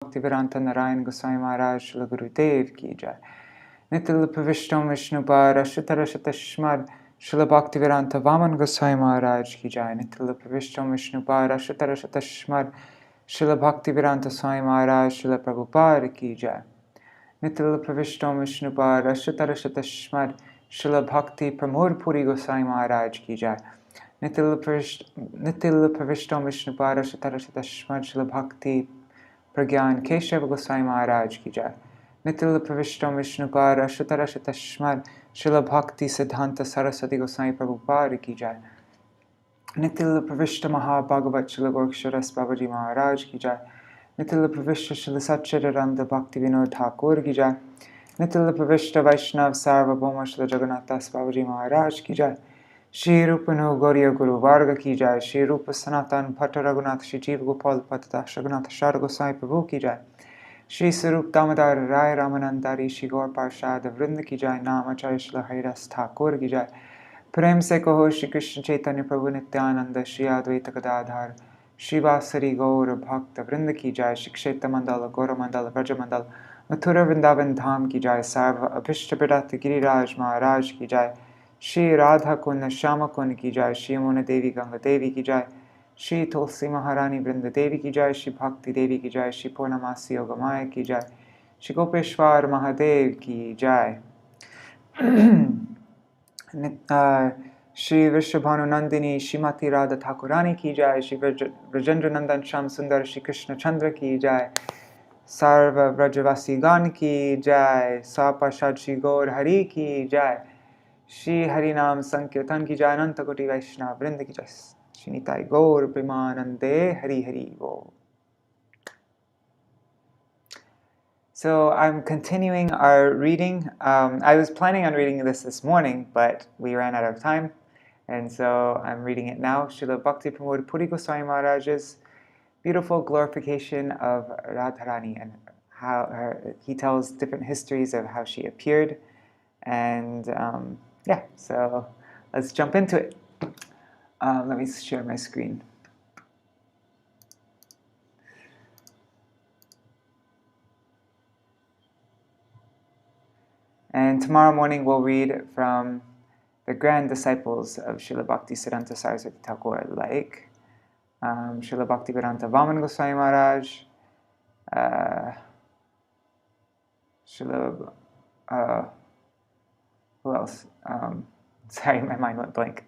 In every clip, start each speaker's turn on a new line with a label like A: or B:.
A: Bhaktivedanta Narayan Goswami Maharaj Śrīla Gurudev ki jai. Nitya Pravishtam Vishnupada Ashtatarashatashmad Śrīla Bhaktivedanta Vaman Goswami Maharaj ki jai. Nitya Pravishtam Vishnupada Ashtatarashatashmad Śrīla Bhaktivedanta Swami Maharaj Śrīla Prabhupada ki jai. Nitya Pravishtam Vishnupada Ashtatarashatashmad Śrīla Bhakti Pramoda Purī Goswami Maharaj ki jai. Nitya Pravishtam Vishnupada Ashtatarashatashmad Śrīla Bhakti Pragyan Keshava Goswami Maharaj ki jai. Nitya Pravishtam Vishnupada Ashtatarashatashmad Śrīla Bhakti Siddhanta Saraswati Goswami Prabhupada ki jai. Nitya Pravishta Mahabhagavat Śrīla Gorksharas Babaji Maharaj ki jai. Nitya Pravishta Śrīla Satchidananda Bhakti Vinod Thakur ki jai. Nitya Pravishta Vaishnav Sarvabhauma Śrīla Jagannath Das Babaji Maharaj ki jai. Śrī Rupanu Gauriya Guru Varga ki jai. Śrī Rupa Sanatan Bhatta Raghunath Śrī Jiva Gopal Bhatta Raghunath Shara Goswami Prabhu ki jai. Śrī Sarup Damodar Rai Ramanandari Śrī Gaur Parshad Vrinda ki jai. Namacharya Śrīla Haridas Thakur ki jai. Prem se kaho Śrī Krishna Chaitanya Prabhu Nityananda Śrī Advaita Gadadhar Śrī Vasari Gaur Bhakta Vrinda ki jai. Śrī Kshetra Mandala Gaura Mandala Vraja Mandala Mathura Vrindavan Dham ki jai. Sarva Abhishta Pradata Giriraj Maharaj ki jai. Śrī Rādhā Kund Shyama Kund ki jai. Śrī Yamuna Devi Ganga Devi ki jai. Śrī Tulsi Maharani Vrinda Devi ki jai. Śrī Bhakti Devi ki jai. Śrī Purnamasi Yogamaya ki jai. Śrī Gopeshwar Mahadev ki jai. Śrī Vrishabhanu Nandini Śrīmatī Rādhā Thakurani ki jai. Śrī Vrajendra Nandan Sham Sundar Śrī Krishna Chandra ki jai. Sarva Vrajavasi Gan ki jai. Sapashad Śrī Gaur Hari ki jai. Shri Harinam Sankirtan ki jai. Ananta Koti Vaishnava Vrinda ki jai. Shri Nitai Gaur Premanande Hari Hari Bo. So I'm continuing our reading. I was planning on reading this morning, but we ran out of time. And so I'm reading it now. Srila Bhakti Pramoda Puri Goswami Maharaj's beautiful glorification of Radharani, and how he tells different histories of how she appeared. And yeah, so let's jump into it. Let me share my screen. And tomorrow morning we'll read from the grand disciples of Srila Bhakti Siddhanta Saraswati Thakur, like Srila Bhaktivedanta Vaman Goswami Maharaj, Srila, who else? Sorry, my mind went blank.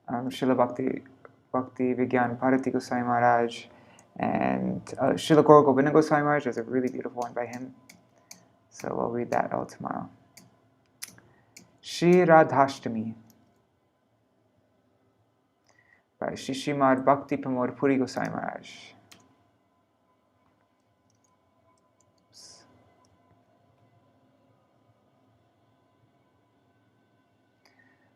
A: Srila Bhakti Vigyan Bharati Goswami Maharaj, and Srila Gaura Govinda Goswami Maharaj. There's a really beautiful one by him. So we'll read that all tomorrow. Śrī Rādhāṣṭamī by Śrīmad Bhakti Pramoda Puri Goswami Maharaj.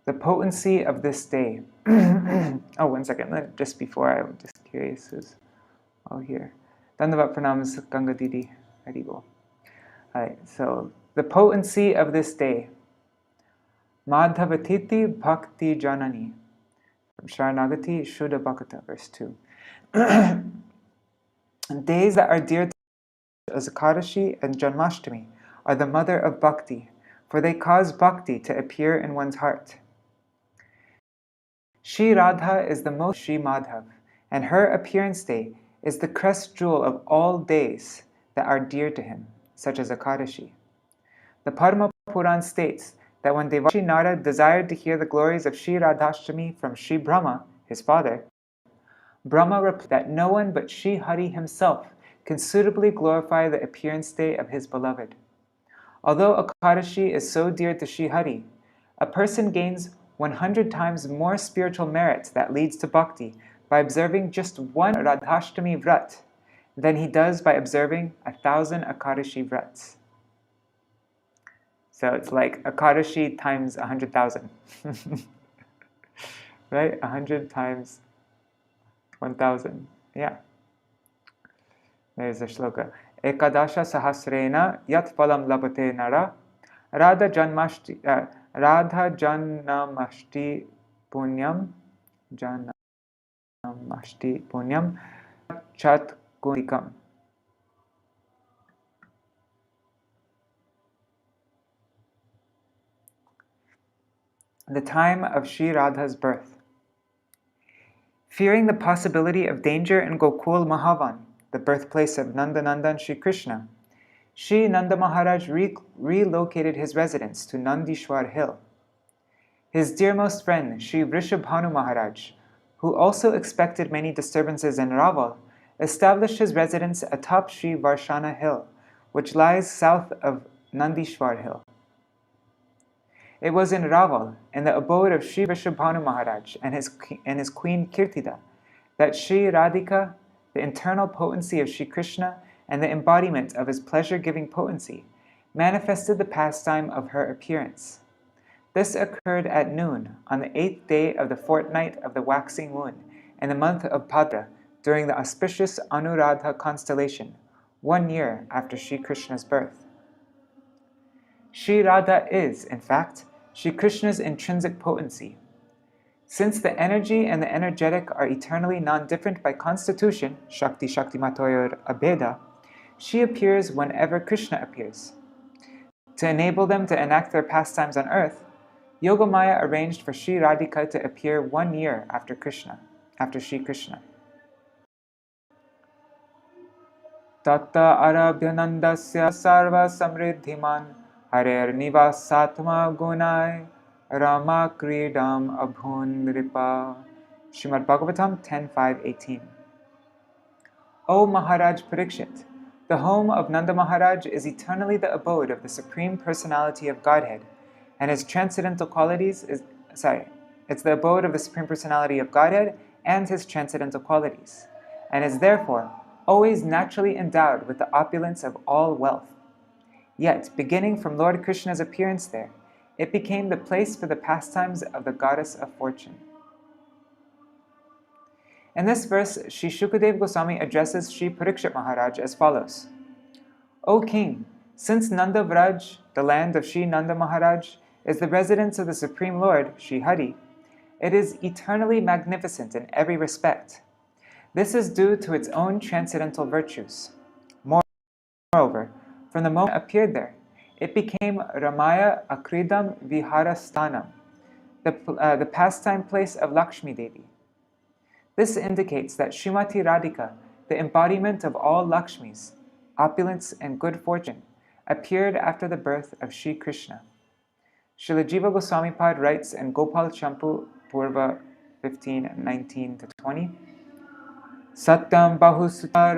A: The potency of this day. Oh, one second. Just before, I'm just curious who's all here. Dandavat pranams Ganga Didi. Haribol. Alright, so the potency of this day. Madhavatiti Bhakti Janani. From Sharanagati Shuddha Bhakata, verse 2. Days that are dear to as Ekadashi and Janmashtami are the mother of Bhakti, for they cause Bhakti to appear in one's heart. Śrī Rādhā is the most Śrī Madhav, and her appearance day is the crest jewel of all days that are dear to him, such as Ekadashi. The Padma Puran states that when Devarshi Narada desired to hear the glories of Śrī Rādhāṣṭamī from Śrī Brahma, his father, Brahma replied that no one but Śrī Hari himself can suitably glorify the appearance day of his beloved. Although Ekadashi is so dear to Śrī Hari, a person gains 100 times more spiritual merit that leads to bhakti by observing just one Rādhāṣṭamī vrat than he does by observing 1,000 Ekadashi vrats. So it's like Ekadashi times 100,000. Right? 100 times 1,000. Yeah. There's a shloka. Ekadasha sahasrena yat phalam labate nara Radha Janamashti Punyam Chat Gundikam. the time of Śrī Rādhā's birth. Fearing the possibility of danger in Gokul Mahavan, the birthplace of Nandanandan Shri Krishna, Shri Nanda Mahārāja relocated his residence to Nandishwar Hill. His dearmost friend, Shri Vrishabhanu Mahārāja, who also expected many disturbances in Raval, established his residence atop Shri Varshana Hill, which lies south of Nandishwar Hill. It was in Raval, in the abode of Shri Vrishabhanu Mahārāja and his queen Kirtida, that Śrī Rādhikā, the internal potency of Shri Krishna and the embodiment of his pleasure-giving potency, manifested the pastime of her appearance. This occurred at noon, on the 8th day of the fortnight of the waxing moon, in the month of Bhadra, during the auspicious Anuradha constellation, 1 year after Shri Krishna's birth. Śrī Rādhā is, in fact, Shri Krishna's intrinsic potency. Since the energy and the energetic are eternally non-different by constitution, Shakti Shaktimatoyor Abheda, she appears whenever Krishna appears. To enable them to enact their pastimes on earth, Yogamaya arranged for Śrī Rādhikā to appear 1 year after Shri Krishna. Tatta arabhyanandasya sarva samriddhiman harer nivasatma gunai rama kridam abhun nripa. Srimad Bhagavatam 10.5.18. O Mahārāja Parikshit, the home of Nanda Mahārāja is eternally the abode of the Supreme Personality of Godhead, and his transcendental qualities it's the abode of the Supreme Personality of Godhead and his transcendental qualities, and is therefore always naturally endowed with the opulence of all wealth. Yet, beginning from Lord Krishna's appearance there, it became the place for the pastimes of the goddess of fortune. In this verse, Sri Shukadeva Gosvāmī addresses Sri Parikshit Mahārāja as follows. O King, since Nanda Vraj, the land of Sri Nanda Mahārāja, is the residence of the Supreme Lord, Sri Hari, it is eternally magnificent in every respect. This is due to its own transcendental virtues. Moreover, from the moment it appeared there, it became Ramaya Akridam Viharastanam, the pastime place of Lakshmi Devi. This indicates that Śrīmatī Rādhikā, the embodiment of all Lakshmis, opulence and good fortune, appeared after the birth of Shri Krishna. Srila Jiva Goswami Pad writes in Gopal Champu Purva 15:19-20, Satyam Bahusutta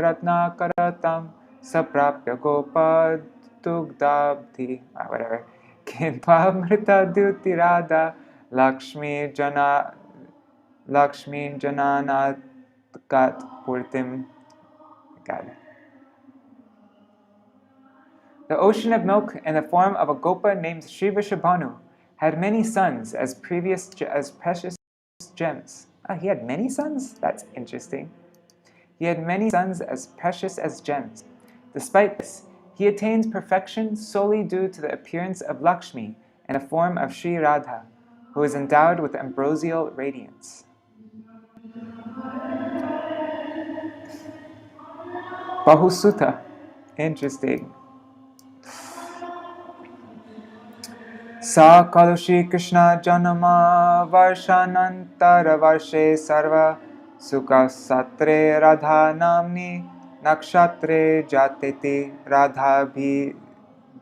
A: Ratnakaratam Saprapya Gopad Tugdabdhi, whatever, Kinpamrita Duti Radha Lakshmi Jananat Gat Purtim. The ocean of milk in the form of a gopa named Sri Vrishabhanu had many sons as precious gems. He had many sons? That's interesting. He had many sons as precious as gems. Despite this, he attained perfection solely due to the appearance of Lakshmi in the form of Śrī Rādhā, who is endowed with ambrosial radiance. Bahusutta. Interesting. Sa kalu Shri Krishna janama varshanantara varshe sarva sukha satre radha namni nakshatre jateti radha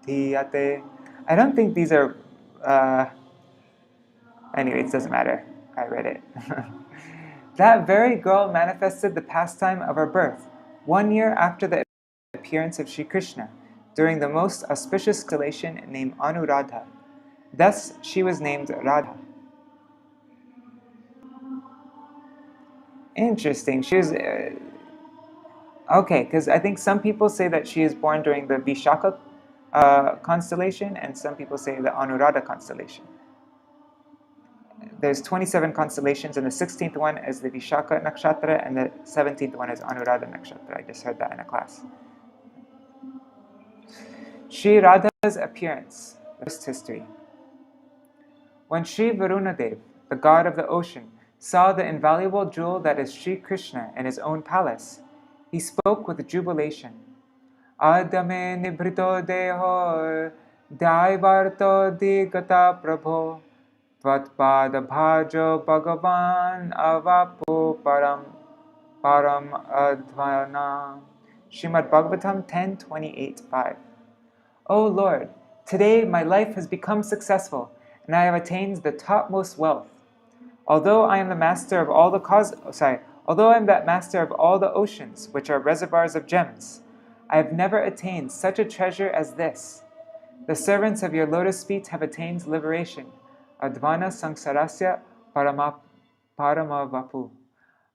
A: bhidhiyate. I don't think these are, anyway, it doesn't matter. I read it. That very girl manifested the pastime of her birth 1 year after the appearance of Shri Krishna, during the most auspicious constellation named Anuradha. Thus, she was named Radha. Interesting. She was... okay, because I think some people say that she is born during the Vishaka constellation, and some people say the Anuradha constellation. There's 27 constellations, and the 16th one is the Vishaka Nakshatra, and the 17th one is Anuradha Nakshatra. I just heard that in a class. Śrī Rādhā's appearance, first history. When Shri Varunadev, the god of the ocean, saw the invaluable jewel that is Shri Krishna in his own palace, he spoke with jubilation. Adame nibrito deho Daivarto digata prabho Tvatpada bhajo bhagavan avapu param advana. Srimad Bhagavatam 10:28-5. O Lord, today my life has become successful, and I have attained the topmost wealth. Although I am the master of all although I am that master of all the oceans, which are reservoirs of gems, I have never attained such a treasure as this. The servants of your lotus feet have attained liberation. Advana sangsarasya paramavapu.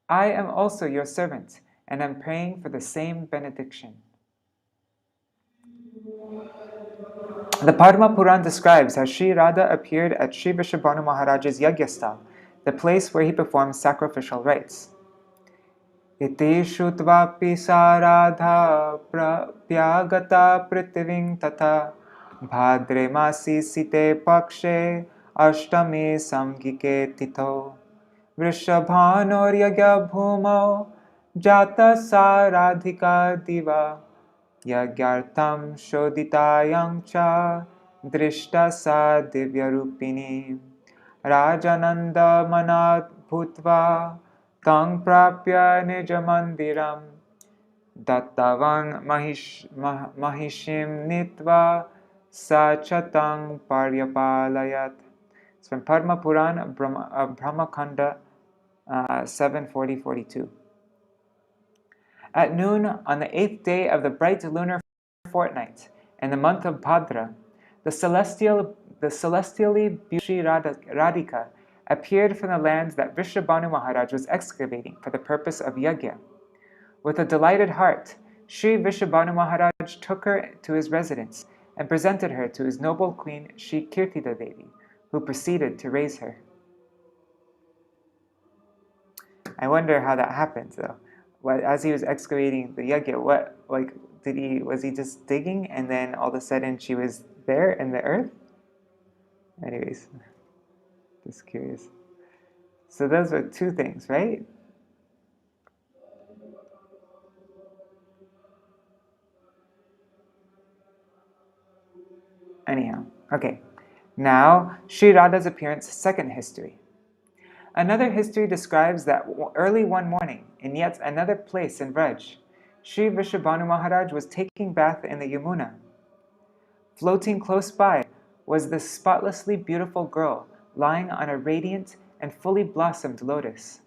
A: I am also your servant, and am praying for the same benediction. The Padma Puran describes how Śrī Rādhā appeared at Śrī Vrishabhanu Mahārāja's Yagyasthal, the place where he performed sacrificial rites. Iti shrutvapi sa Rādhā pratyagata prithiving tata bhadre masi site pakshe ashtami samgike tito vrishabhanor yagya bhumo jata sa Rādhikā diva yagyartam shoditayam cha drishta sa divyarupini rajananda manat bhutva tang prapya nijamandiram dattavan mahishim nitva sachatang paryapalayat. It's from Padma Puran, Brahmakanda 7:40-42. At noon, on the 8th day of the bright lunar fortnight, in the month of Bhadra, the celestially beautiful Śrī Rādhikā appeared from the land that Vrishabhanu Mahārāja was excavating for the purpose of yajna. With a delighted heart, Śrī Vrishabhanu Mahārāja took her to his residence and presented her to his noble queen Śrī Caitanya-vāṇī, who proceeded to raise her. I wonder how that happened, though. As he was excavating the yajna, was he just digging and then all of a sudden she was there in the earth? Anyways, just curious. So those are two things, right? Anyhow, okay. Now, Śrī Rādhā's appearance, second history. Another history describes that early one morning, in yet another place in Vraj, Śrī Vrishabhanu Mahārāja was taking bath in the Yamuna. Floating close by was the spotlessly beautiful girl lying on a radiant and fully blossomed lotus.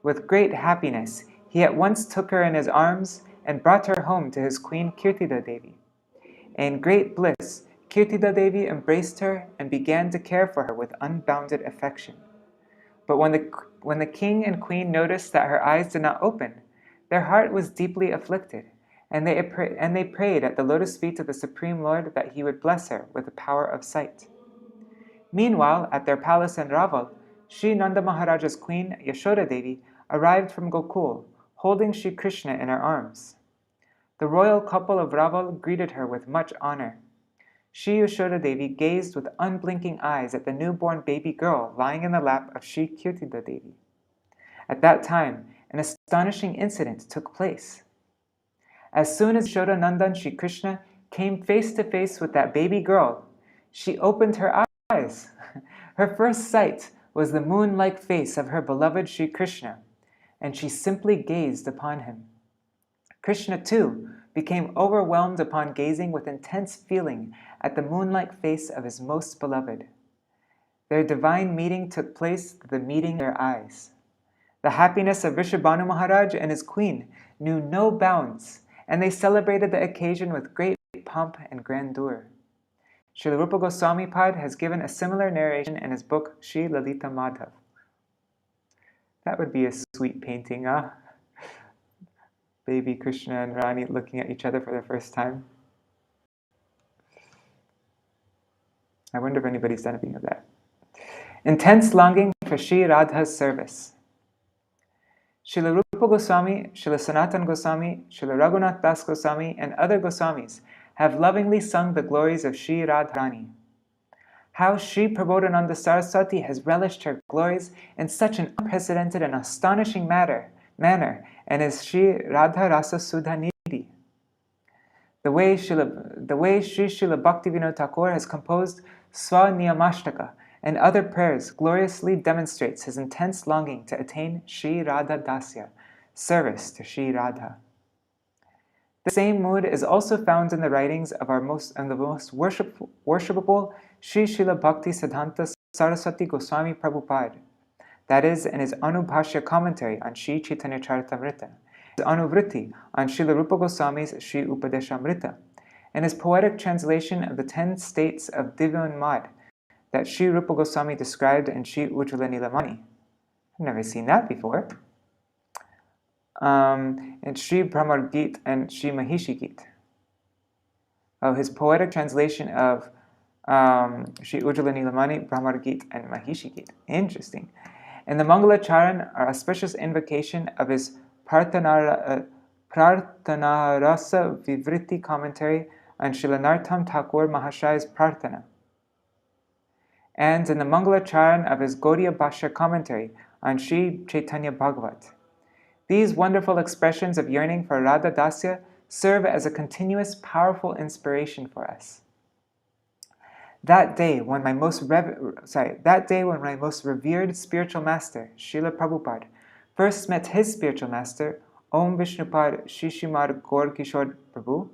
A: With great happiness, he at once took her in his arms and brought her home to his queen Kirtida-devi. In great bliss, Kirtida-devi embraced her and began to care for her with unbounded affection. But when the king and queen noticed that her eyes did not open, their heart was deeply afflicted, and they prayed at the lotus feet of the Supreme Lord that he would bless her with the power of sight. Meanwhile, at their palace in Raval, Śrī Nanda Mahārāja's queen Yashoda-devi arrived from Gokul, holding Śrī Krishna in her arms. The royal couple of Raval greeted her with much honor. Śrī Yashoda-devi gazed with unblinking eyes at the newborn baby girl lying in the lap of Śrī Kirtida-devi. At that time, an astonishing incident took place. As soon as Yashoda-nandan Śrī Krishna came face to face with that baby girl, she opened her eyes. Her first sight was the moon-like face of her beloved Śrī Krishna, and she simply gazed upon him. Krishna, too, became overwhelmed upon gazing with intense feeling at the moon-like face of his most beloved. Their divine meeting took place through the meeting of their eyes. The happiness of Vrishabhanu Mahārāja and his queen knew no bounds, and they celebrated the occasion with great pomp and grandeur. Srila Rupa Gosvāmī Pad has given a similar narration in his book Sri Lalita Madhav. That would be a sweet painting, huh? Baby Krishna and Rani looking at each other for the first time. I wonder if anybody's done anything of that. Intense longing for Śrī Rādhā's service. Srila Rupa Gosvāmī, Srila Sanatana Gosvāmī, Srila Raghunath Das Gosvāmī, and other Goswāmis have lovingly sung the glories of Śrī Rādhā. How Śrī Pramoda Saraswati has relished her glories in such an unprecedented and astonishing manner, and is Śrī Rādhā Rasa Sudha Nidhi. The way Sri Srila Bhaktivinoda Thakur has composed Sva-Niyamashtaka and other prayers gloriously demonstrates his intense longing to attain Śrī Rādhā Dasya, service to Śrī Rādhā. The same mood is also found in the writings of the most worshipable Śrī Srila Bhakti Siddhanta Saraswati Gosvāmī Prabhupada, that is, in his Anubhashya commentary on Śrī Caitanya-vāṇī, his Anuvritti on Śrīla Rupa Goswāmi's Śrī Upadeshamrita, and his poetic translation of the 10 states of Divya that Śrī Rupa Goswāmī described in Śrī Ujjvala Nilamani. I've never seen that before. And Śrī Brahmar Gīt and Śrī Mahishi Gīt. Oh, his poetic translation of Śrī Ujjvala Nilamani, Brahmar Gīt, and Mahishi Gīt. Interesting. And the Mangala Charan are auspicious invocation of his Prarthanarasa Vivritti commentary on Srila Narottam Thakur Mahārāja's Prarthana, and in the Mangala Charan of his Gaudiya Bhashya commentary on Śrī Caitanya-Bhāgavad. These wonderful expressions of yearning for Radha Dasya serve as a continuous, powerful inspiration for us. That day when my most revered spiritual master, Srila Prabhupada, first met his spiritual master, Om Vishnupad Shishimar Gaur Kishore Prabhu,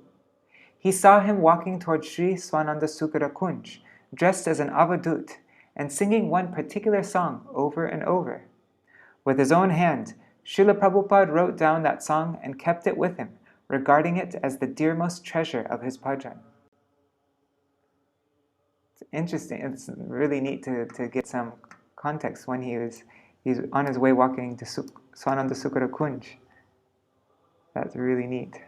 A: he saw him walking toward Sri Swananda Sukara Kunj, dressed as an avadut, and singing one particular song over and over. With his own hand, Srila Prabhupada wrote down that song and kept it with him, regarding it as the dearmost treasure of his bhajan. It's interesting, it's really neat to get some context when he's on his way walking to Swananda Sukara Kunj. That's really neat.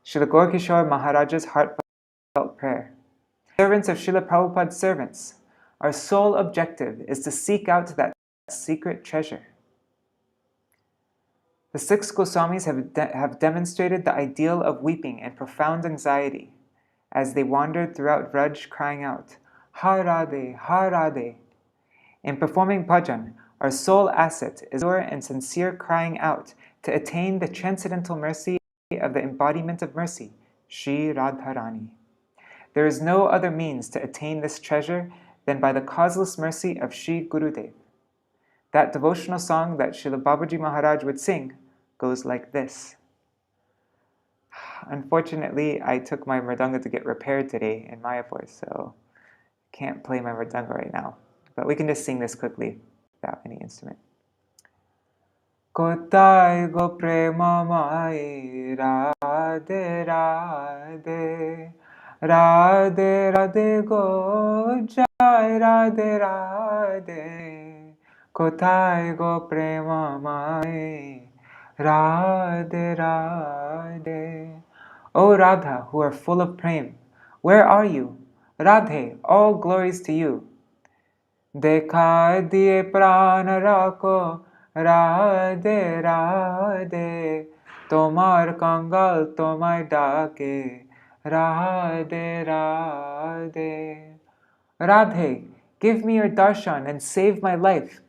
A: Srila Gaur Kishore Mahāraja's heartfelt prayer. Servants of Srila Prabhupada's servants, our sole objective is to seek out that secret treasure. The 6 Goswamis have demonstrated the ideal of weeping and profound anxiety as they wandered throughout Vraj crying out, Ha Radhe, Ha Radhe. In performing bhajan, our sole asset is pure and sincere crying out to attain the transcendental mercy of the embodiment of mercy, Śrī Rādhā. There is no other means to attain this treasure than by the causeless mercy of Śrī Gurudev. That devotional song that Srila Babaji Maharaj would sing goes like this. Unfortunately, I took my mridanga to get repaired today in Mayapur, so I can't play my mridanga right now. But we can just sing this quickly without any instrument. Kotai go prema mai Radhe Radhe Radhe Radhe go Jai Radhe Radhe Kotai go prema mai Radhe Radhe. O Radha, who are full of prem, where are you? Radhe, all glories to you. Dekha diye prana rakho Radhe Radhe Tomar kangal tomai dake Radhe Radhe. Radhe, give me your darshan and save my life.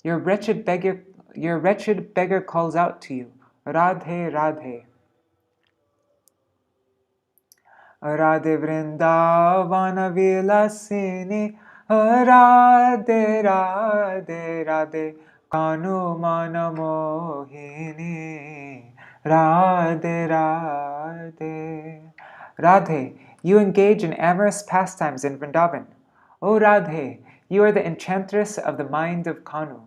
A: Your wretched beggar calls out to you. Radhe Radhe. Radhe Vrindavana Vilasini Radhe Radhe Radhe Kanu Mana Mohini Radhe Radhe. Radhe, you engage in amorous pastimes in Vrindavan. O Radhe, you are the enchantress of the mind of Kanu.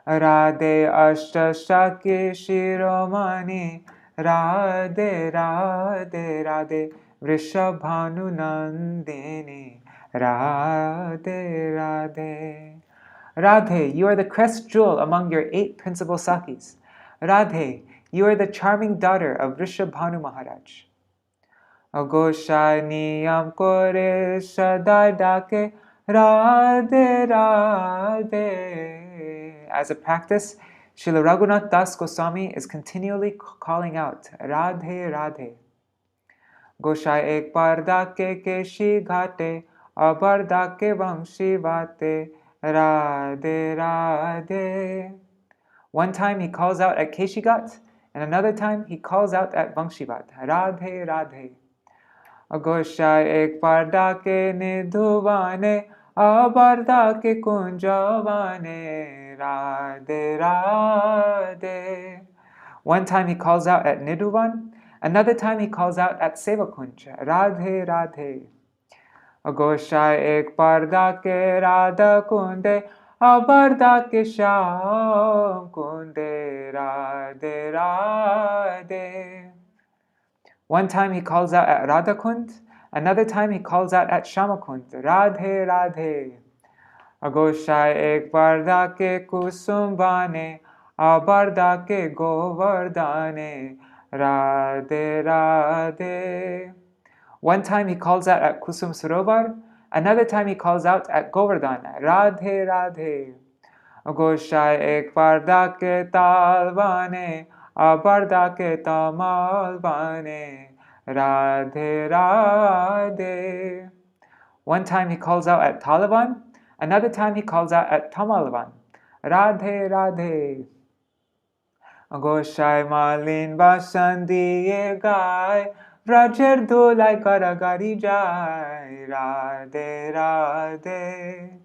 A: Radhe Ashtashaki Shiromani Radhe Radhe Radhe Vrishabhanu Nandini Radhe Radhe. Radhe, you are the crest jewel among your 8 principal Sakis. Radhe, you are the charming daughter of Vrishabhanu Maharaj. Agoshai niyam kore sadai dake Radhe Radhe. As a practice, Srila Raghunath Das Goswami is continually calling out Radhe Radhe. Goshai ek bar dake keshi ghate abar dake vamshi vate Radhe Radhe. One time he calls out at Keshigat, And another time he calls out at Vangshivat, Radhe Radhe. Agosha ek parda ke nidhuvane, abarda ke kunjavane, Radhe Radhe. One time he calls out at Nidhuvan, another time he calls out at Sevakunja, Radhe Radhe. Agosha ek parda ke Radha kunde, abarda ke Shyam kunde, Radhe Radhe. One time he calls out at Radhakund, another time he calls out at Shamakund, Radhe Radhe. Agosha ek parda ke kusumbane, abarda ke govardhane, Radhe Radhe. One time he calls out at Kusum Sarovar, another time he calls out at Govardhana, Radhe Radhe. Agosha ek parda ke talvane, abarda ke tamalvane, Radhe Radhe. One time he calls out at Talavan, another time he calls out at Tamalvan, Radhe Radhe. Agosha malin basandiye gai, Rajer dhulai karagari jai, Radhe Radhe.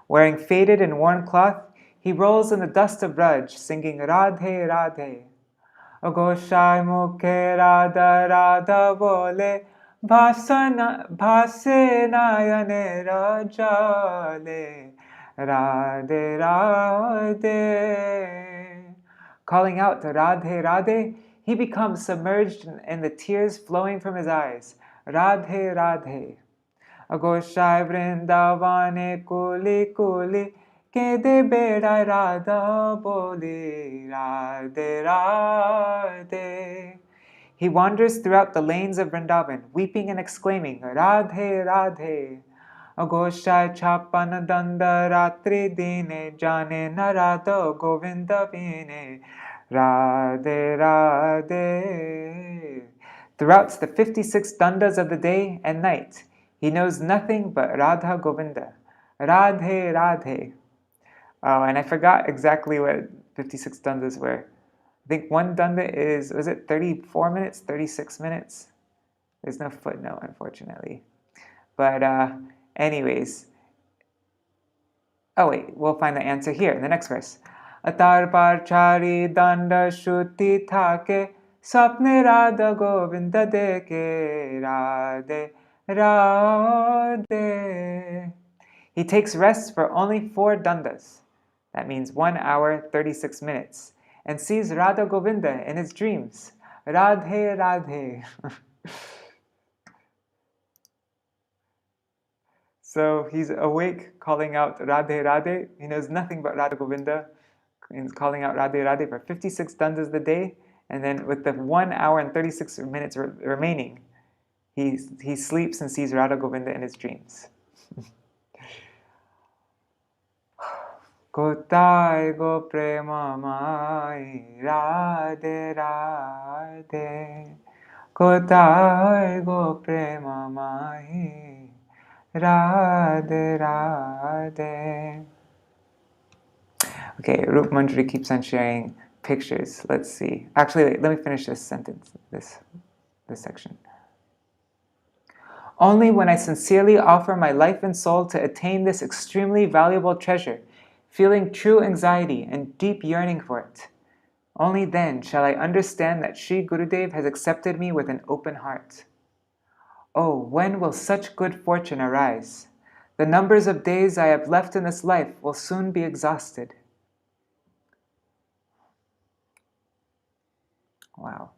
A: Wearing faded and worn cloth, he rolls in the dust of Braj, singing Radhe Radhe. Agoshai mukhe Radha Radha bole, bhase nayane rajale, Radhe Radhe. Calling out to Radhe Radhe, he becomes submerged in the tears flowing from his eyes. Radhe Radhe. Agoshai vrindavane kuli kuli, kede bedai Radha boli, Radhe Radhe. He wanders throughout the lanes of Vrindavan, weeping and exclaiming, Radhe Radhe. Agoshai chapana danda ratri dine, jane narada govinda vine, Radhe Radhe. Throughout the 56 dandas of the day and night, he knows nothing but Radha Govinda, Radhe Radhe. Oh, and I forgot exactly what 56 dandas were. I think one danda was it 34 minutes, 36 minutes? There's no footnote, unfortunately. But anyways, oh wait, we'll find the answer here in the next verse. Atar parchari danda shuti thake, sapne Radha Govinda deke, Radhe Radhe. He takes rest for only 4 dandas. That means 1 hour, 36 minutes. And sees Radha Govinda in his dreams. Radhe Radhe. So he's awake calling out Radhe Radhe. He knows nothing but Radha Govinda. He's calling out Radhe Radhe for 56 dandas a day. And then with the 1 hour and 36 minutes remaining, he sleeps and sees Radha Govinda in his dreams. Kotai go prema mai, Radhe Radhe. Kotai go prema mai, Radhe Radhe. Okay, Rup Manjari keeps on sharing pictures. Let's see. Actually, let me finish this sentence, this section. Only when I sincerely offer my life and soul to attain this extremely valuable treasure, feeling true anxiety and deep yearning for it, only then shall I understand that Sri Gurudev has accepted me with an open heart. Oh, when will such good fortune arise? The numbers of days I have left in this life will soon be exhausted. Wow.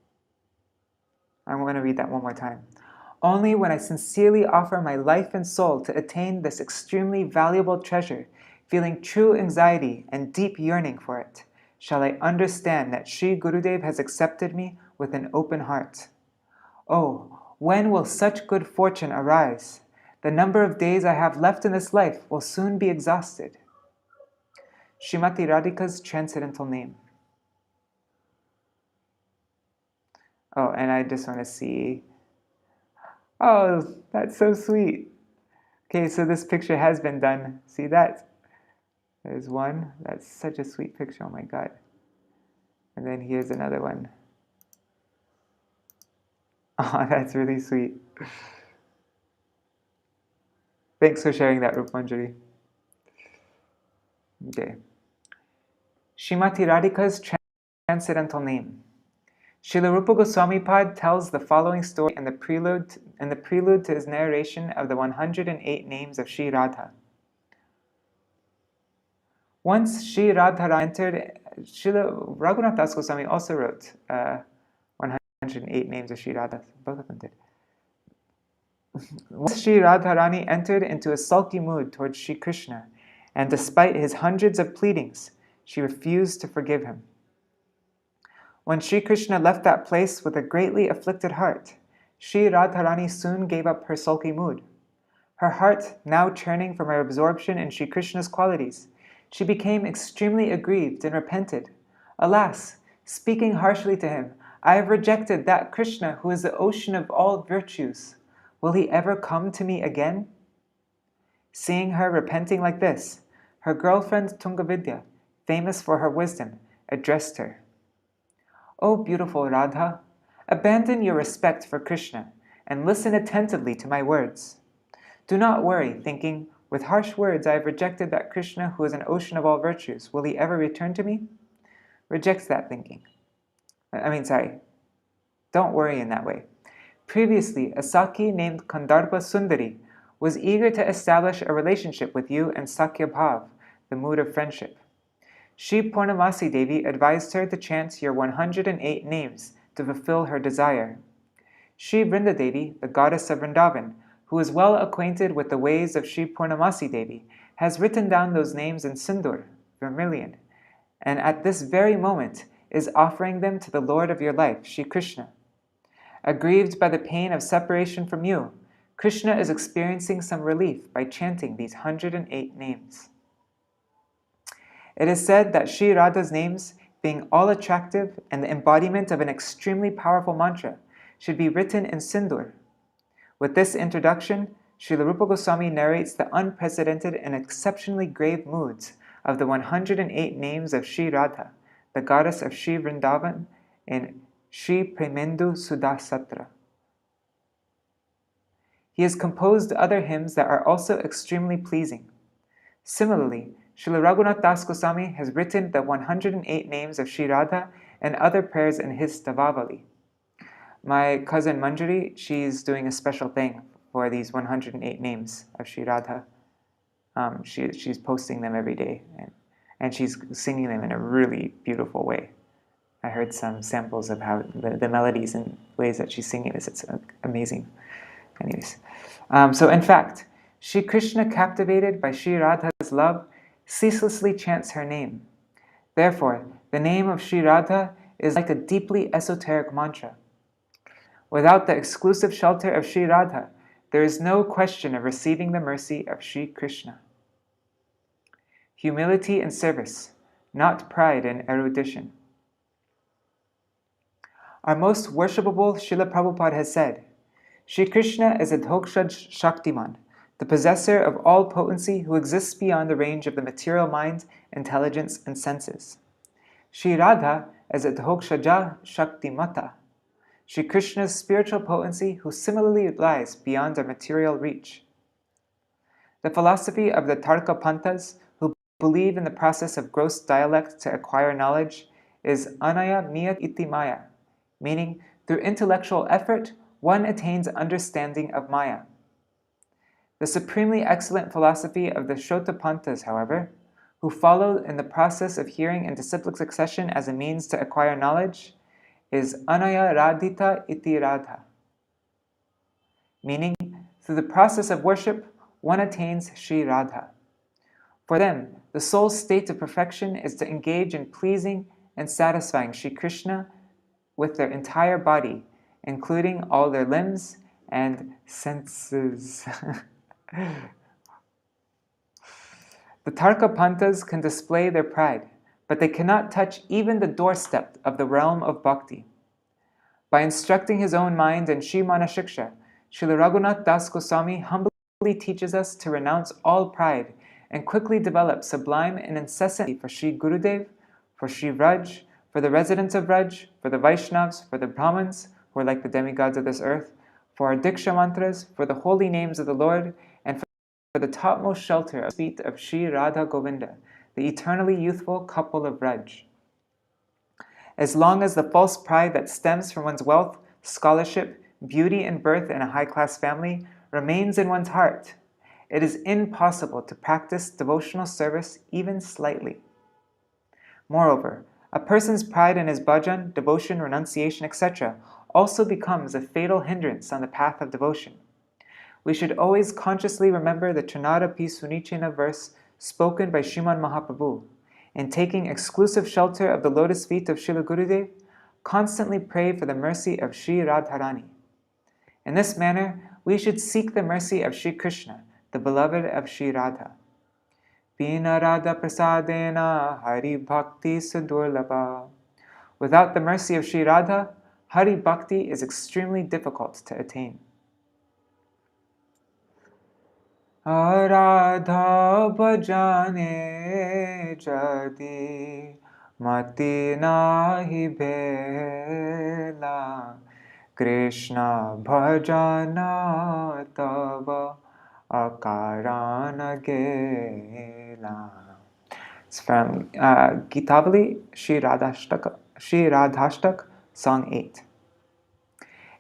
A: I'm going to read that one more time. Only when I sincerely offer my life and soul to attain this extremely valuable treasure, feeling true anxiety and deep yearning for it, shall I understand that Sri Gurudev has accepted me with an open heart. Oh, when will such good fortune arise? The number of days I have left in this life will soon be exhausted. Śrīmatī Rādhika's transcendental name. Oh, and I just want to see. Oh, that's so sweet. Okay, so this picture has been done. See that? There's one. That's such a sweet picture. Oh my God. And then here's another one. Oh, that's really sweet. Thanks for sharing that, Rupanjali. Okay. Śrīmatī Rādhika's transcendental name. Srila Rupa Gosvāmī Pad tells the following story in the prelude to his narration of the 108 names of Śrī Rādhā. Once Śrī Rādhā entered, Srila Raghunath Das Goswami also wrote 108 names of Śrī Rādhā. Both of them did. Once Śrī Rādhārani entered into a sulky mood towards Śrī Krishna, and despite his hundreds of pleadings, she refused to forgive him. When Śrī Krishna left that place with a greatly afflicted heart, Śrī Rādhārani soon gave up her sulky mood. Her heart now churning from her absorption in Śrī Krishna's qualities, she became extremely aggrieved and repented. Alas, speaking harshly to him, I have rejected that Krishna who is the ocean of all virtues. Will he ever come to me again? Seeing her repenting like this, her girlfriend Tungavidya, famous for her wisdom, addressed her. O beautiful Radha, abandon your respect for Krishna and listen attentively to my words. Do not worry, thinking, with harsh words I have rejected that Krishna who is an ocean of all virtues. Will he ever return to me? Reject that thinking. Don't worry in that way. Previously, a Saki named Kandarpa Sundari was eager to establish a relationship with you and Sakya Bhav, the mood of friendship. Shri Purnamasi Devi advised her to chant your 108 names to fulfill her desire. Shri Vrinda Devi, the goddess of Vrindavan, who is well acquainted with the ways of Shri Purnamasi Devi, has written down those names in sindur, vermilion, and at this very moment is offering them to the Lord of your life, Shri Krishna. Aggrieved by the pain of separation from you, Krishna is experiencing some relief by chanting these 108 names. It is said that Śrī Rādha's names, being all attractive and the embodiment of an extremely powerful mantra, should be written in sindur. With this introduction, Srila Rupa Goswami narrates the unprecedented and exceptionally grave moods of the 108 names of Śrī Rādhā, the goddess of Śrī Vrindavan, in Śrī Premendu Sudhasatra. He has composed other hymns that are also extremely pleasing. Similarly, Srila Raghunath Das Goswami has written the 108 names of Śrī Rādhā and other prayers in his Stavavali. My cousin Manjari, she's doing a special thing for these 108 names of Śrī Rādhā. She's posting them every day, and she's singing them in a really beautiful way. I heard some samples of how the melodies and ways that she's singing this. It's amazing. Anyways, so in fact, Shri Krishna, captivated by Śrī Rādha's love, ceaselessly chants her name. Therefore, the name of Śrī Rādhā is like a deeply esoteric mantra. Without the exclusive shelter of Śrī Rādhā, there is no question of receiving the mercy of Shri Krishna. Humility and service, not pride and erudition. Our most worshipable Srila Prabhupada has said, Shri Krishna is a Dhokshaj Shaktiman, the possessor of all potency who exists beyond the range of the material mind, intelligence, and senses. Śrī Rādhā is a Dhokshaja Shaktimata, Shri Krishna's spiritual potency who similarly lies beyond our material reach. The philosophy of the Tarka Panthas, who believe in the process of gross dialect to acquire knowledge, is Anaya Miyat Iti Maya, meaning through intellectual effort, one attains understanding of Maya. The supremely excellent philosophy of the Shotapanthas, however, who follow in the process of hearing in disciplic succession as a means to acquire knowledge, is Anaya Radhita Iti Radha, meaning through the process of worship, one attains Śrī Rādhā. For them, the soul's state of perfection is to engage in pleasing and satisfying Shri Krishna with their entire body, including all their limbs and senses. The Tarka Panthas can display their pride, but they cannot touch even the doorstep of the realm of Bhakti. By instructing his own mind in Shri Manashiksha, Srila Raghunath Das Goswami humbly teaches us to renounce all pride and quickly develop sublime and incessant for Shri Gurudev, for Shri Vraj, for the residents of Vraj, for the Vaishnavas, for the Brahmins, who are like the demigods of this earth, for our Diksha mantras, for the holy names of the Lord, and for the topmost shelter of the feet of Śrī Rādhā Govinda, the eternally youthful couple of Raj. As long as the false pride that stems from one's wealth, scholarship, beauty, and birth in a high-class family remains in one's heart, it is impossible to practice devotional service even slightly. Moreover, a person's pride in his bhajan, devotion, renunciation, etc. also becomes a fatal hindrance on the path of devotion. We should always consciously remember the Trinada Pi Sunichena verse spoken by Srimad Mahaprabhu, and taking exclusive shelter of the lotus feet of Srila Gurudev, constantly pray for the mercy of Śrī Rādhā. In this manner, we should seek the mercy of Śrī Krishna, the beloved of Śrī Rādhā. Bina Radha Prasadena Hari Bhakti Sudurlabha. Without the mercy of Śrī Rādhā, Hari Bhakti is extremely difficult to attain. Aradha bhajane jadi mati nahi bhela Krishna bhajana tava akarana gela. It's from Gitavali, Śrī Rādhāṣṭamī, Song 8.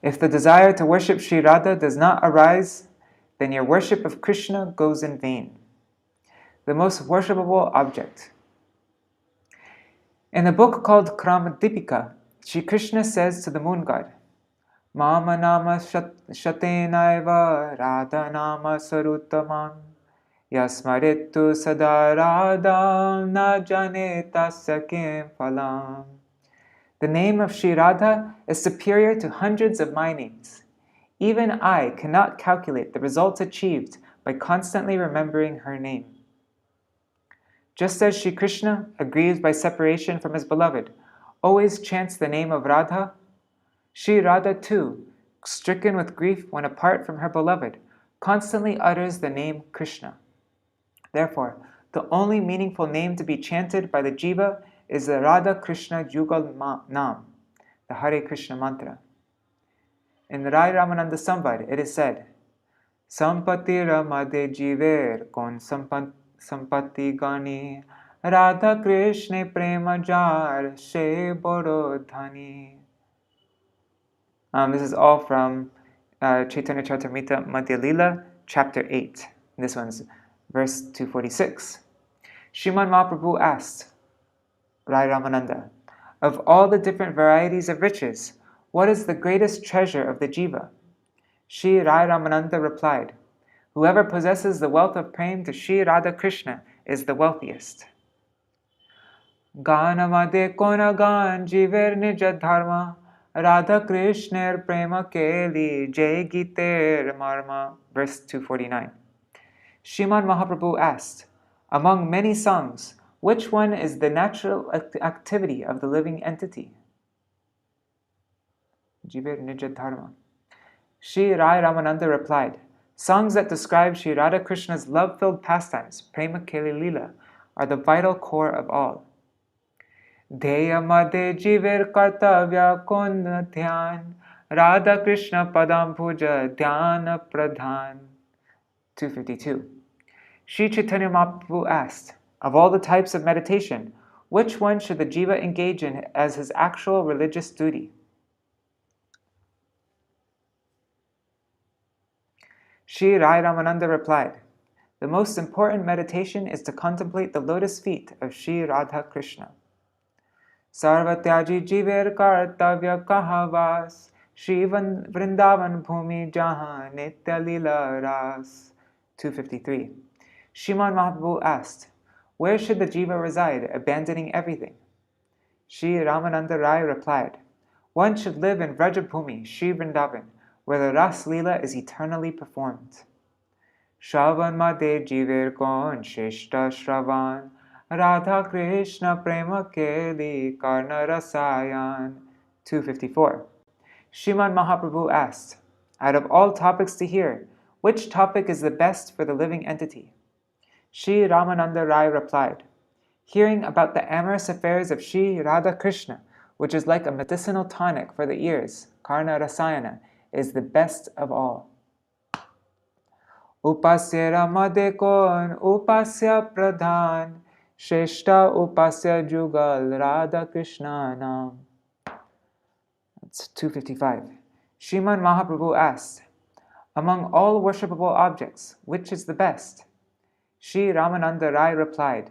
A: If the desire to worship Śrī Rādhā does not arise, then your worship of Krishna goes in vain. The most worshipable object. In the book called Kramadipika, Shri Krishna says to the moon god, Mama nama shatenaiva radha nama sarutamam yasmaritu sada radha na jane tasya kim phalam. The name of Śrī Rādhā is superior to hundreds of my names. Even I cannot calculate the results achieved by constantly remembering her name. Just as Shri Krishna, aggrieved by separation from his beloved, always chants the name of Radha, Śrī Rādhā too, stricken with grief when apart from her beloved, constantly utters the name Krishna. Therefore, the only meaningful name to be chanted by the jiva is the Radha Krishna Yugal Nam, the Hare Krishna mantra. In the Rai Ramananda Samvad, it is said, Sampati Ramade Jiver Kon Sampati Gani Radha Krishna Prema Jar She Borodhani. This is all from Chaitanya Charitamrita Madhya Lila, chapter 8. This one's verse 246. Srimad Mahaprabhu asked Rai Ramananda, of all the different varieties of riches, what is the greatest treasure of the jiva? Shri Rai Ramananda replied, whoever possesses the wealth of prema to Śrī Radha Krishna is the wealthiest. Ganamade kona gan jiver nija dharma Radha Krishner prema keli jay giter marma. Verse 249. Srimad Mahaprabhu asked, among many songs, which one is the natural activity of the living entity? Jiver Nija Dharma. Shri Rai Ramananda replied, songs that describe Śrī Radha Krishna's love-filled pastimes, Prema Keli Lila, are the vital core of all. Dheya Madhe Jiver Kartavya Kona Dhyan Radha Krishna Padam Puja Dhyana Pradhan. 252. Shri Caitanya Mahaprabhu asked, of all the types of meditation, which one should the jiva engage in as his actual religious duty? Shri Rai Ramananda replied, the most important meditation is to contemplate the lotus feet of Śrī Radha Krishna. Sarvatyaji jiver kartavya kahavas Shri Vrindavan Bhumi Jahan Nitya Lila Ras. 253. Srimad Mahaprabhu asked, where should the jiva reside, abandoning everything? Shri Ramananda Rai replied, one should live in Vrajabhumi, Shri Vrindavan, where the Ras Lila is eternally performed. Shravan Madhe Jiver Kon Shishta Shravan Radha Krishna Prema Keli Karna Rasayan. 254. Srimad Mahaprabhu asked, out of all topics to hear, which topic is the best for the living entity? Shri Ramananda Rai replied, hearing about the amorous affairs of Śrī Radha Krishna, which is like a medicinal tonic for the ears, Karna Rasayana, is the best of all. Upasya Ramade Kon, Upasya Pradhan, Shreshta Upasya Jugal, Radha Krishna Nam. That's 255. Sriman Mahaprabhu asked, among all worshipable objects, which is the best? Sri Ramananda Rai replied,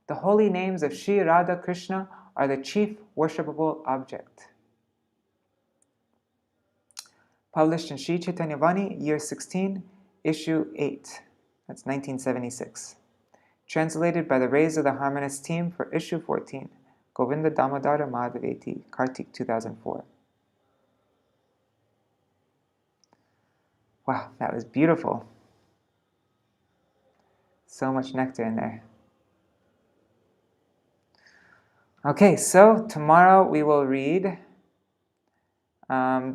A: the holy names of Śrī Rādhā Krishna are the chief worshipable object. Published in Śrī Caitanya-vāṇī, year 16, issue 8. That's 1976. Translated by the Rays of the Harmonist team for issue 14. Govinda Damodara Madhaveti, Kārtika 2004. Wow, that was beautiful. So much nectar in there. Okay, so tomorrow we will read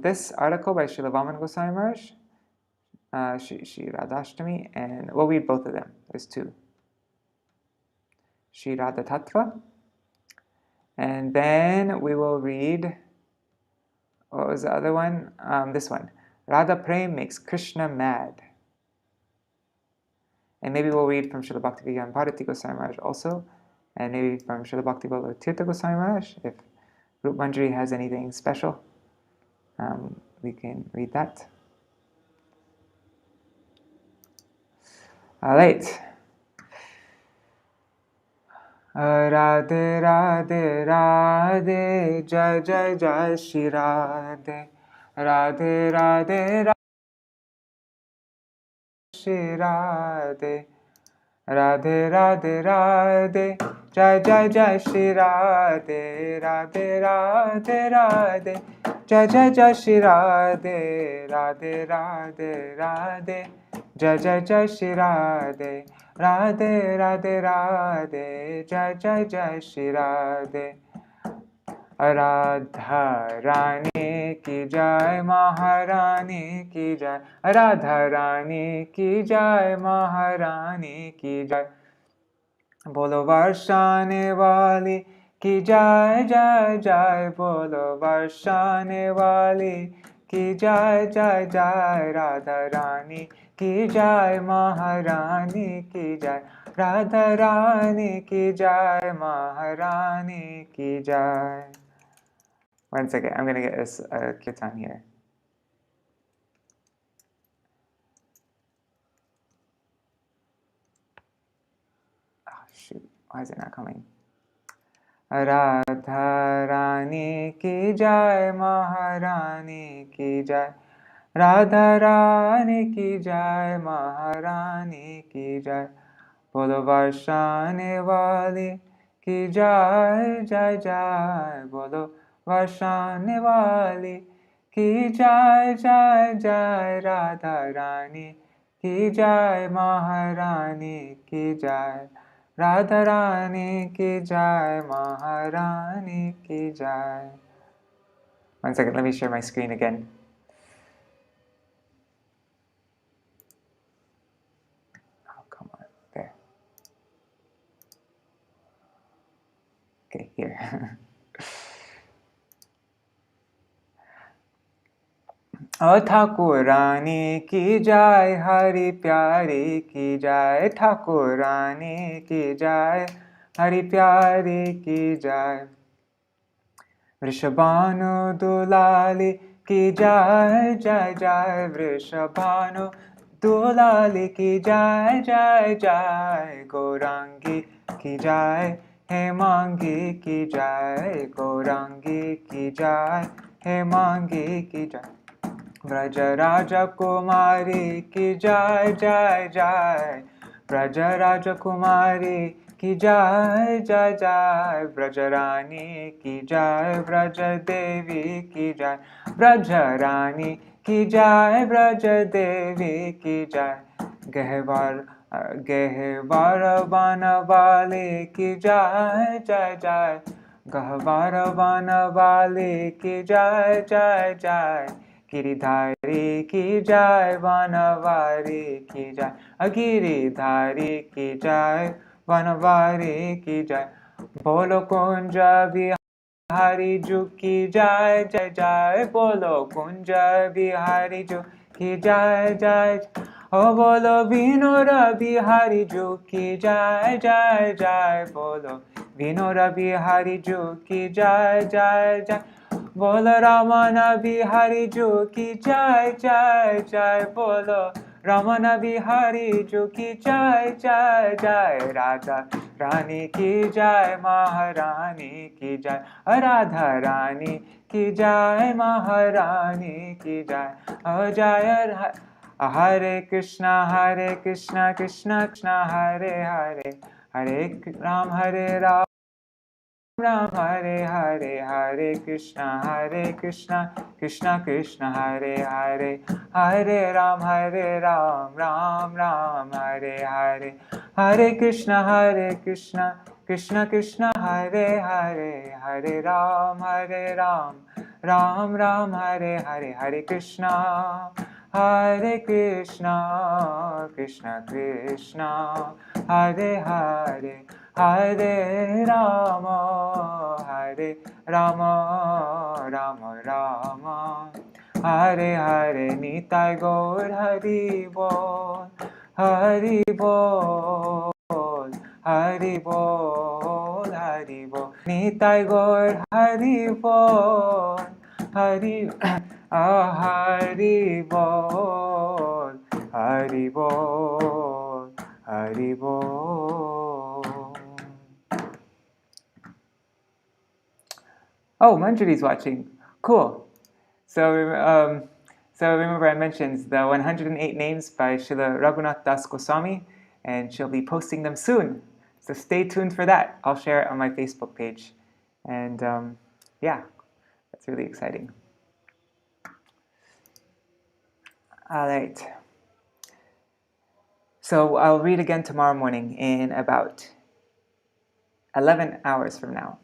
A: this article by Śrīla Gosvāmī Mahārāja, Śrī Rādhāṣṭamī, and we'll read both of them. There's two. Śrī Rādhā. And then we will read, what was the other one? This one. Radha Prem makes Krishna mad. And maybe we'll read from Śrīla Bhakti Bharati Gosvāmī Mahārāja also, and maybe from Śrīla Bhakti Tirtha Gosvāmī Mahārāja, if Rup Manjari has anything special, we can read that. All right. Radhe Radhe Radhe, Jai Jai Jai Śrī Rādhā. Radhe Radhe Radhe, Śrī Rādhā. Radhe Radhe Radhe, Jai Jai Jai Śrī Rādhā. Radhe Radhe Radhe, Jai Jai Jai Śrī Rādhā. Radhe Radhe Radhe, Jai Jai Jai Śrī Rādhā. Radhe Radhe Radhe, Jai Jai Jai Śrī Rādhā. Radha Rani ki jai, Mahārāni ki jai. Radha Rani ki jai, Mahārāni ki jai. Bolo varshane wali ki jai, jai jai. Bolo varshane wali ki jai, jai jai. Radha Rani ki jai, Mahārāni ki jai. Radha Rani ki jai, Mahārāni ki jai. 1 second, I'm going to get us a kirtan here. Oh shoot, why is it not coming? Radha Rani ki jai, Mahārāni ki jai. Radha Rani ki jai, Mahārāni ki jai. Bolo varshane wali ki jai, jai jai. Bolo varshane wali ki jai, jai jai. Radha Rani ki jai, Mahārāni ki jai. Radha Rani ki jai, Mahārāni ki jai. 1 second, let me share my screen again. Oh, come on, there. Okay, here. Thakur रानी की जाय, हरि प्यारी की जाय. ठाकुर रानी की जाय, हरि प्यारी की जाय. वृषभानु दुलाली की जाय, जय जय. वृषभानु दुलाली की जाय, जय जय. गौरांगी की जाय, हेमांगी की जाय. गौरांगी की जाय, हेमांगी की जाय. व्रज राजकुमारी की जय, जय जय. व्रज राजकुमारी की जय, जय जय. व्रज रानी की जय, व्रज देवी की जय. व्रज रानी की जय, व्रज देवी की जय. गहवार वन वाली की जय, जय जय. गहवार वन वाली की जय, जय जय. गिरिधारी की जय, वनवारी की जय. गिरिधारी की जय, वनवारी की जय. बोलो कुंज बिहारी जू की जय जय जय बोलो कुंज बिहारी जू की जय जय ओ बोलो विनोद बिहारी जू की जय जय जय बोलो विनोद बिहारी जू की जय जय जय बोलो रमन बिहारी जू की जय जय जय बोलो रमन बिहारी जू की जय जय जय राधा रानी की जय महारानी की जय राधा रानी की जय महारानी की जय जय हरे कृष्णा कृष्णा कृष्णा हरे हरे हरे राम राम हरे हरे हरे कृष्णा कृष्णा कृष्णा हरे हरे हरे राम राम राम हरे हरे हरे कृष्णा कृष्णा कृष्णा हरे हरे हरे राम राम राम हरे हरे हरे कृष्णा कृष्णा कृष्णा हरे हरे हरे राम राम राम हरे हरे निताय गौर हरि बोल हरि बोल हरि बोल हरि बोल निताय गौर हरि बोल हरि हरि बोल हरि बोल हरि बोल. Oh, Manjari's watching. Cool. So remember I mentioned the 108 names by Srila Raghunath Das Goswami, and she'll be posting them soon. So stay tuned for that. I'll share it on my Facebook page. And yeah, that's really exciting. All right. So I'll read again tomorrow morning in about 11 hours from now.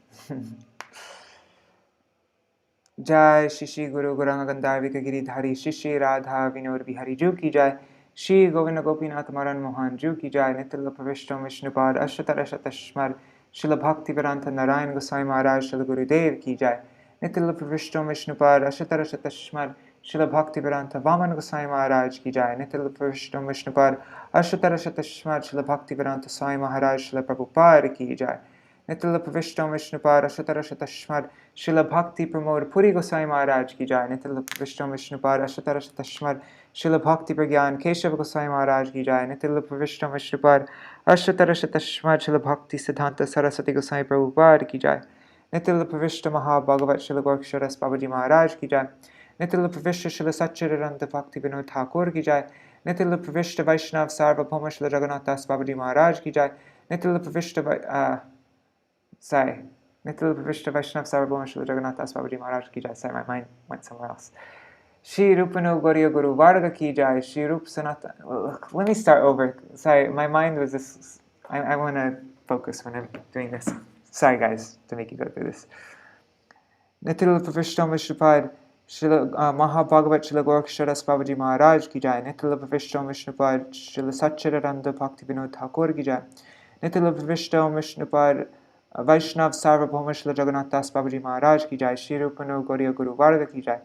A: जय श्री श्री गुरु गौरांग गंधार्विक गिरिधारी श्री राधा विनोद बिहारी जू की जय. श्री गोविंद गोपीनाथ मरण मोहन जू की जय. नित्य प्रविष्टो विष्णुपाद अष्टतर शतस्मर श्रील भक्ति वेदांत नारायण गोस्वामी महाराज श्री गुरुदेव की जय. नित्य प्रविष्टो विष्णुपाद अष्टतर शतस्मर श्रील भक्ति वेदांत वामन गोस्वामी महाराज की जय. नित्य प्रविष्टो विष्णुपाद अष्टतर शतस्मर श्रील भक्ति वेदांत स्वामी महाराज श्री प्रभुपाद की जय. नित्य प्रविष्टो विष्णुपाद अष्टतर शतस्मर श्रील भक्ति प्रमोद पुरी गोस्वामी महाराज की जय. नित्य प्रविष्टो विष्णुपाद अष्टतर शतस्मर श्रील भक्ति प्रज्ञान केशव गोस्वामी महाराज की जय. नित्य प्रविष्टो विष्णुपाद अष्टतर शतस्मर श्रील भक्ति सिद्धांत सरस्वती गोस्वामी प्रभुपाद की जय. नित्य प्रविष्ट महाभागवत श्रील गोरक्षरस बाबाजी महाराज की जय. नित्य प्रविष्ट श्रील सच्चिदानंद भक्ति विनोद ठाकुर की जय. नित्य प्रविष्ट वैष्णव सार्वभौम श्रील जगन्नाथ दास बाबाजी महाराज की जय. नित्य प्रविष्ट Nitil Vishnu Vaishnav Sarvabhauma Śrīla Jagannath Das Babaji Maharaj ki jai. Sorry, my mind went somewhere else. Śrī Rūpanu Gauriya Guru Vārga ki jai. Śrī Rup Sanatana. Let me start over. Sorry, my mind was this. I want to focus when I'm doing this. Sorry, guys, to make you go through this. Nitil Vishnu Vishnupad Śrīla Mahabhagavat Śrīla Goraksharas Babaji Maharaj ki jai. Nitil Vishnu Vishnupad Śrīla Satchidananda Bhakti Vinod Thakur ki jai. Nitil Vishnu Vishnupad वैष्णव सार्वभौम श्रील जगन्नाथ दास बाबाजी महाराज की जय. श्री रूपनु गौरिया गुरु वर्ग की जय.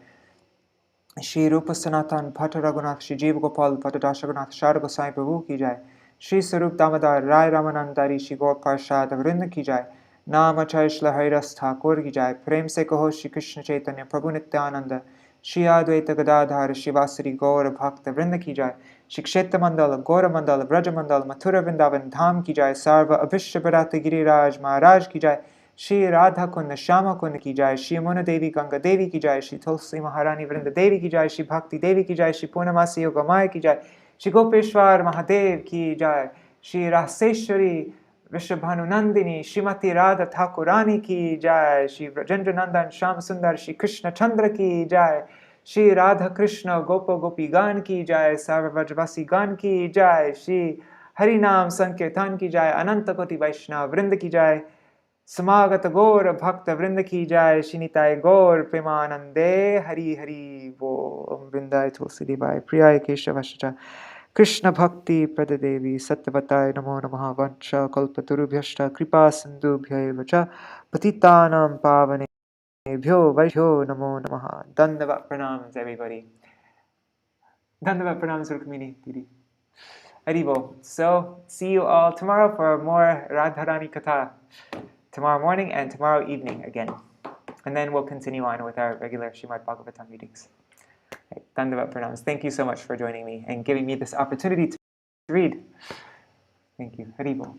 A: श्री रूप सनातन भट्ट रघुनाथ श्री जीव गोपाल भट्ट दास रघुनाथ शार गोसाई प्रभु की जय. श्री स्वरूप दामोदर राय रामानंदारी श्री गौर प्रसाद वृंद की जय. नाम अचय श्री हरिदास ठाकुर की जय. प्रेम से कहो श्री कृष्ण चैतन्य प्रभु नित्यानंद श्री अद्वैत गदाधर शिवाश्री गौर भक्त वृंद की जय. श्री क्षेत्र मंडल गौर मंडल ब्रज मंडल मथुरा वृंदावन धाम की जय. सर्व अभिष्ट बरात गिरिराज महाराज की जय. श्री राधा कुंड श्यामा कुंड की जय. श्री यमुना देवी गंगा देवी की जय. श्री तुलसी महारानी वृंद देवी की जय. श्री भक्ति देवी की जय. श्री पूर्णमासी योगमाया की जय. श्री गोपेश्वर महादेव की जय. श्री रासेश्वरी विश्वभानुनंदिनी श्रीमती राधा ठाकुरानी की जय. श्री ब्रजेंद्र नंदन श्याम सुंदर श्री कृष्ण चंद्र की जय. श्री राधा कृष्ण गोप गोपी गान की जय. सर्व व्रजवासी गान की जय. श्री हरि नाम संकीर्तन की जय. अनंत कोटि वैष्णव वृंद की जय. समागत गौर भक्त वृंद की जय. श्रीनिताय गौर प्रेमानंदे हरि हरि वो. वृंदाय तुलसी देवाय प्रियाय केशवश्च कृष्ण भक्ति प्रददेवी सत्यवताय नमो नमः. वंश कल्पतरुभ्यश्च कृपा सिन्धुभ्यैव च पतितानां पावने Bhyo Vaishyo Namo Namaha. Dandavat pranams, everybody. Dandavat pranams, Rukmini, Didi. Haribol. So, see you all tomorrow for more Radharani Katha. Tomorrow morning and tomorrow evening again. And then we'll continue on with our regular Śrīmad Bhagavatam readings. Right. Dandavat pranams. Thank you so much for joining me and giving me this opportunity to read. Thank you. Haribol.